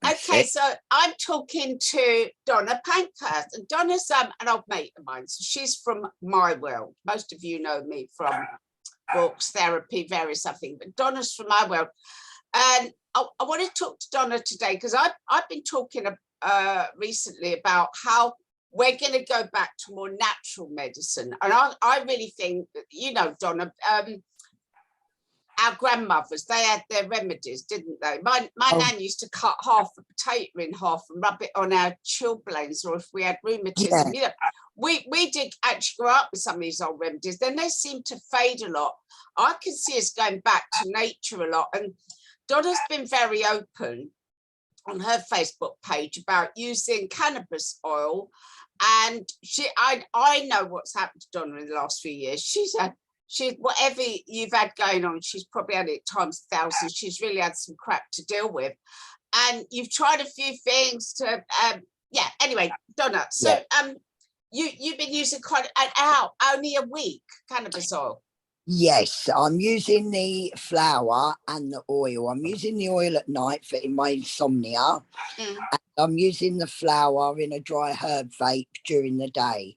Okay, so I'm talking to Donna Pankhurst, and Donna's an old mate of mine. So she's from my world. Most of you know me from books, therapy, various other things, but Donna's from my world. And I want to talk to Donna today because I've been talking recently about how we're going to go back to more natural medicine. And I really think, Donna, our grandmothers, they had their remedies, didn't they? My nan used to cut half a potato in half and rub it on our chilblains, or if we had rheumatism. Yeah. We did actually grow up with some of these old remedies. Then they seem to fade a lot. I can see us going back to nature a lot. And Donna's been very open on her Facebook page about using cannabis oil. And I know what's happened to Donna in the last few years. She's whatever you've had going on, she's probably had it times 1,000. She's really had some crap to deal with. And you've tried a few things to, anyway, Donna, so you've been using quite only a week, cannabis oil. Yes, I'm using the flour and the oil. I'm using the oil at night for my insomnia. And I'm using the flour in a dry herb vape during the day.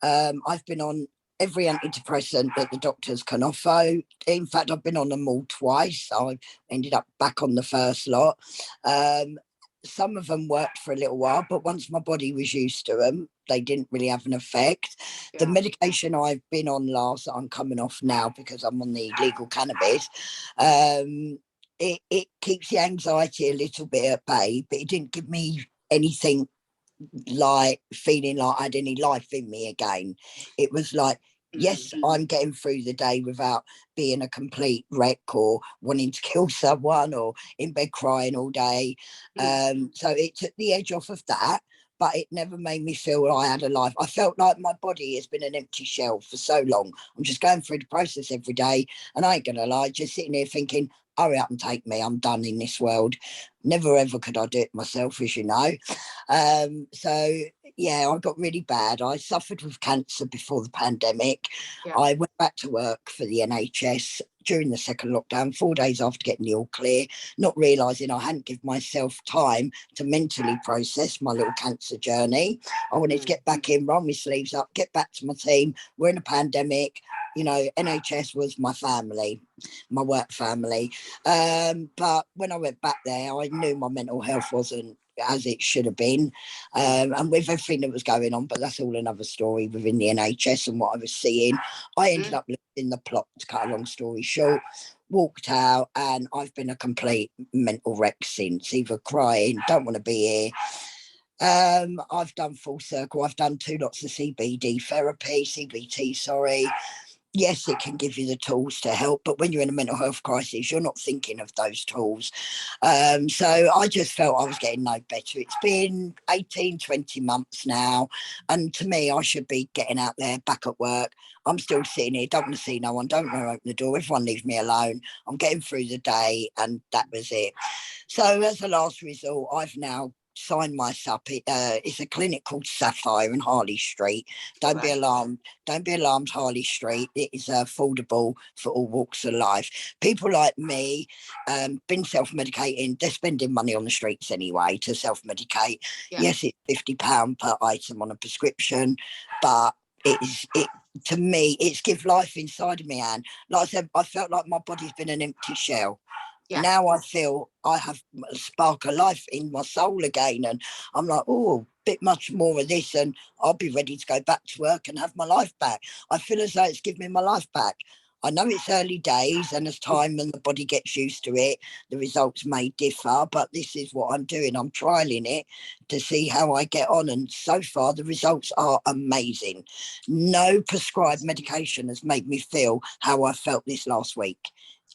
I've been on every antidepressant that the doctors can offer. In fact, I've been on them all twice. I ended up back on the first lot. Some of them worked for a little while, but once my body was used to them, they didn't really have an effect. The medication I've been on last, that I'm coming off now because I'm on the legal cannabis, it keeps the anxiety a little bit at bay, but it didn't give me anything like feeling like I had any life in me again. It was like, yes, I'm getting through the day without being a complete wreck or wanting to kill someone or in bed crying all day. So it took the edge off of that, but it never made me feel I had a life. I felt like my body has been an empty shell for so long. I'm just going through the process every day, and I ain't gonna lie, just sitting here thinking, hurry up and take me, I'm done in this world. Never ever could I do it myself, as you know. So yeah, I got really bad. I suffered with cancer before the pandemic. I went back to work for the NHS during the second lockdown, 4 days after getting the all clear, not realising I hadn't given myself time to mentally process my little cancer journey. I wanted to get back in, roll my sleeves up, get back to my team. We're in a pandemic. You know, NHS was my family, my work family. But when I went back there, I knew my mental health wasn't as it should have been. And with everything that was going on, but that's all another story within the NHS and what I was seeing. I ended up losing the plot, to cut a long story short, walked out, and I've been a complete mental wreck since, either crying, don't want to be here. I've done full circle. I've done 2 lots of CBT, sorry. Yes, it can give you the tools to help, but when you're in a mental health crisis, you're not thinking of those tools. So I just felt I was getting no better. It's been 18, 20 months now, and to me, I should be getting out there, back at work. I'm still sitting here, don't want to see no one, don't want to open the door, everyone leaves me alone. I'm getting through the day, and that was it. So as a last resort, I've now signed myself up. It's a clinic called Sapphire in Harley Street. Don't be alarmed. Don't be alarmed, Harley Street. It is affordable for all walks of life. People like me, been self-medicating. They're spending money on the streets anyway to self-medicate. Yes, it's £50 per item on a prescription, but to me, it's give life inside of me, Anne. Like I said, I felt like my body's been an empty shell. Now I feel I have a spark of life in my soul again, and I'm like, oh, a bit much more of this, and I'll be ready to go back to work and have my life back. I feel as though it's given me my life back. I know it's early days, and as time and the body gets used to it, the results may differ, but this is what I'm doing. I'm trialing it to see how I get on, and so far the results are amazing. No prescribed medication has made me feel how I felt this last week.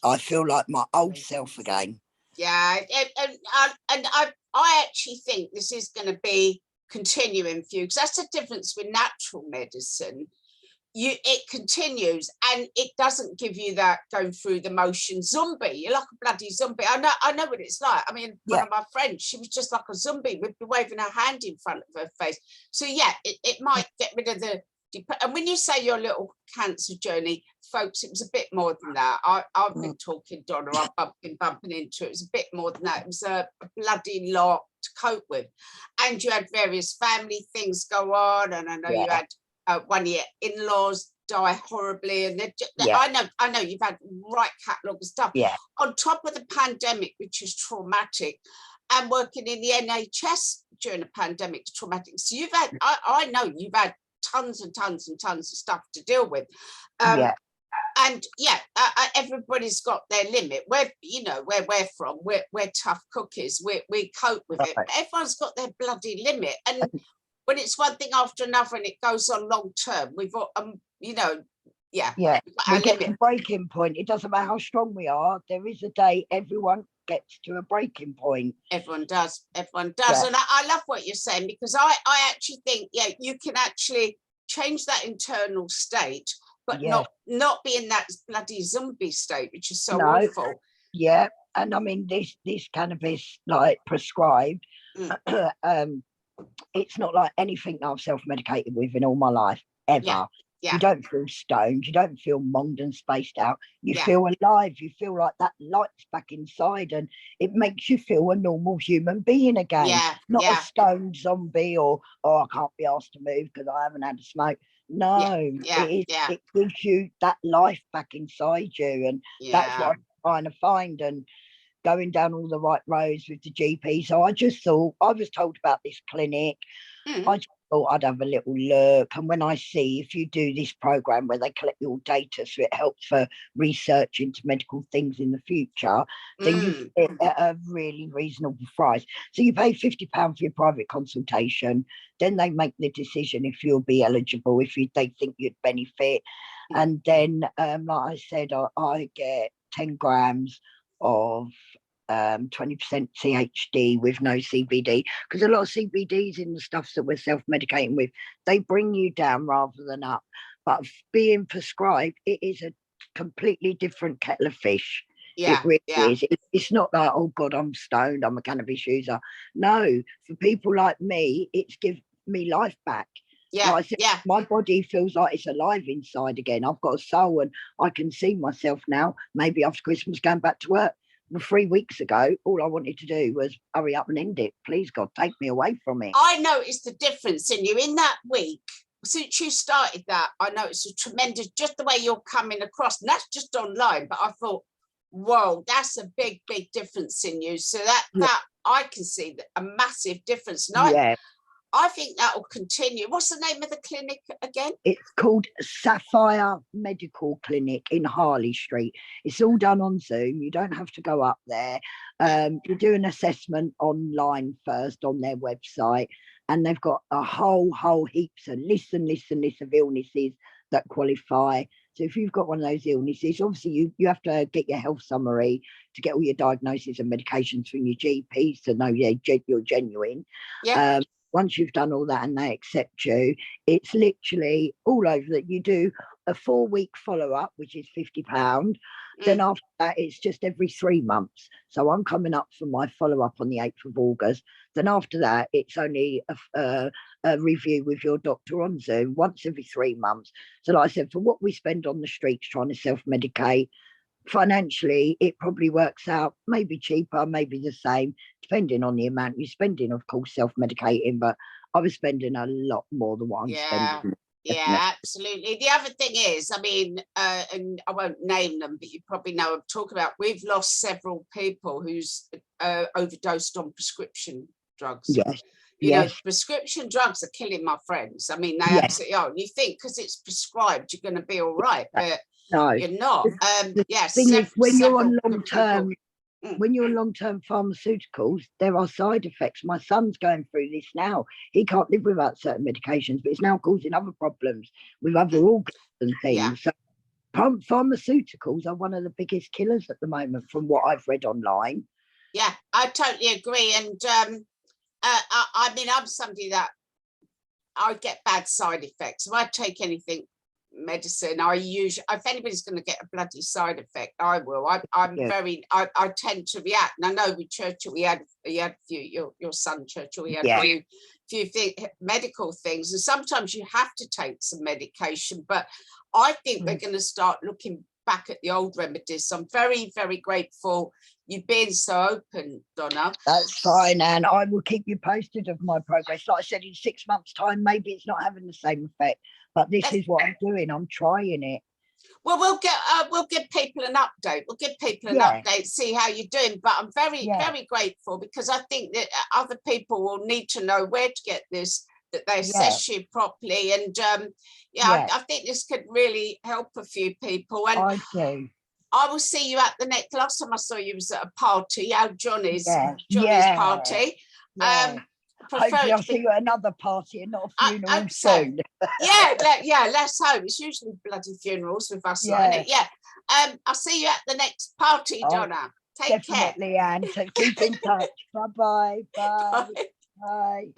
I feel like my old self again. Yeah, and I actually think this is going to be continuing for you, because that's the difference with natural medicine. It continues, and it doesn't give you that going through the motion zombie. You're like a bloody zombie. I know what it's like. I mean, one of my friends, she was just like a zombie with waving her hand in front of her face. So yeah, it might get rid of the. And when you say your little cancer journey, folks, it was a bit more than that. I've been talking, Donna, I've been bumping into it. It was a bit more than that. It was a bloody lot to cope with. And you had various family things go on. And I know you had one of your in-laws die horribly. And I know you've had right catalogue of stuff. Yeah. On top of the pandemic, which is traumatic, and working in the NHS during a pandemic is traumatic. So you've had, I know you've had tons and tons and tons of stuff to deal with. And everybody's got their limit. Where we're from, we're tough cookies. We cope with it. But everyone's got their bloody limit. And when it's one thing after another and it goes on long term, we've got we get to a breaking point. It doesn't matter how strong we are. There is a day everyone gets to a breaking point. Everyone does. And I love what you're saying, because I actually think you can actually change that internal state, but not be in that bloody zombie state, which is so awful. Yeah, and I mean this cannabis, like prescribed, it's not like anything that I've self-medicated with in all my life ever. You don't feel stoned, you don't feel monged and spaced out, you feel alive, you feel like that light's back inside, and it makes you feel a normal human being again, not a stoned zombie or I can't be asked to move because I haven't had a smoke. It gives you that life back inside you, and that's what I'm trying to find, and going down all the right roads with the GP. So I just thought, I was told about this clinic, I just thought I'd have a little look. And when I see, if you do this program where they collect your data so it helps for research into medical things in the future, then you get it at a really reasonable price. So you pay £50 for your private consultation, then they make the decision if you'll be eligible, if they think you'd benefit. And then, like I said, I get 10 grams of 20% CHD with no CBD, because a lot of CBDs in the stuff that we're self-medicating with, they bring you down rather than up. But being prescribed, it is a completely different kettle of fish. It really is. It's not like, oh God, I'm stoned, I'm a cannabis user. No, for people like me, it's give me life back. My body feels like it's alive inside again. I've got a soul, and I can see myself now, maybe after Christmas, going back to work. 3 weeks ago, all I wanted to do was hurry up and end it. Please, God, take me away from it. I noticed the difference in you in that week. Since you started that, I noticed a tremendous, just the way you're coming across, and that's just online, but I thought, whoa, that's a big, big difference in you. So that I can see a massive difference. And I think that will continue. What's the name of the clinic again? It's called Sapphire Medical Clinic in Harley Street. It's all done on Zoom. You don't have to go up there. You do an assessment online first on their website, and they've got a whole heaps and lists of illnesses that qualify. So if you've got one of those illnesses, obviously you have to get your health summary to get all your diagnoses and medications from your GPs to know you're genuine. Once you've done all that and they accept you, it's literally all over that. You do a 4-week follow-up, which is £50. Then after that, it's just every 3 months. So I'm coming up for my follow-up on the 8th of August. Then after that, it's only a review with your doctor on Zoom once every 3 months. So like I said, for what we spend on the streets trying to self-medicate, financially, it probably works out maybe cheaper, maybe the same, depending on the amount you're spending, of course, self-medicating. But I was spending a lot more than what I'm spending. Yeah, absolutely. The other thing is, I mean, and I won't name them, but you probably know I'm talking about, we've lost several people who's overdosed on prescription drugs. You know, prescription drugs are killing my friends. I mean, they absolutely are. You think because it's prescribed, you're going to be all right, but no, you're not. When you're on long-term pharmaceuticals, there are side effects. My son's going through this now. He can't live without certain medications, but it's now causing other problems with other organs and things. So pharmaceuticals are one of the biggest killers at the moment, from what I've read online. Yeah, I totally agree. And I mean, I'm somebody that I get bad side effects. If I take anything medicine. If anybody's going to get a bloody side effect, I will. I'm Yeah. I tend to react. And I know with Churchill, he had a few, your son Churchill, he had Yeah. a few medical things, and sometimes you have to take some medication. But I think we're going to start looking back at the old remedies. So I'm very, very grateful you've been so open, Donna. That's fine, Anne. I will keep you posted of my progress. Like I said, in 6 months' time, maybe it's not having the same effect, but this is what I'm doing. I'm trying it. Well, we'll give people an update. We'll give people an update, see how you're doing. But I'm very, very grateful, because I think that other people will need to know where to get this, that they assess you properly. And I think this could really help a few people. And I do. I will see you at the next. Last time I saw you was at a party, Johnny's party. Hopefully I'll see you at another party and not a funeral soon. Let's hope. It's usually bloody funerals with us. I'll see you at the next party, Donna. Take care. Definitely, Anne. So keep in touch. Bye-bye. Bye. Bye.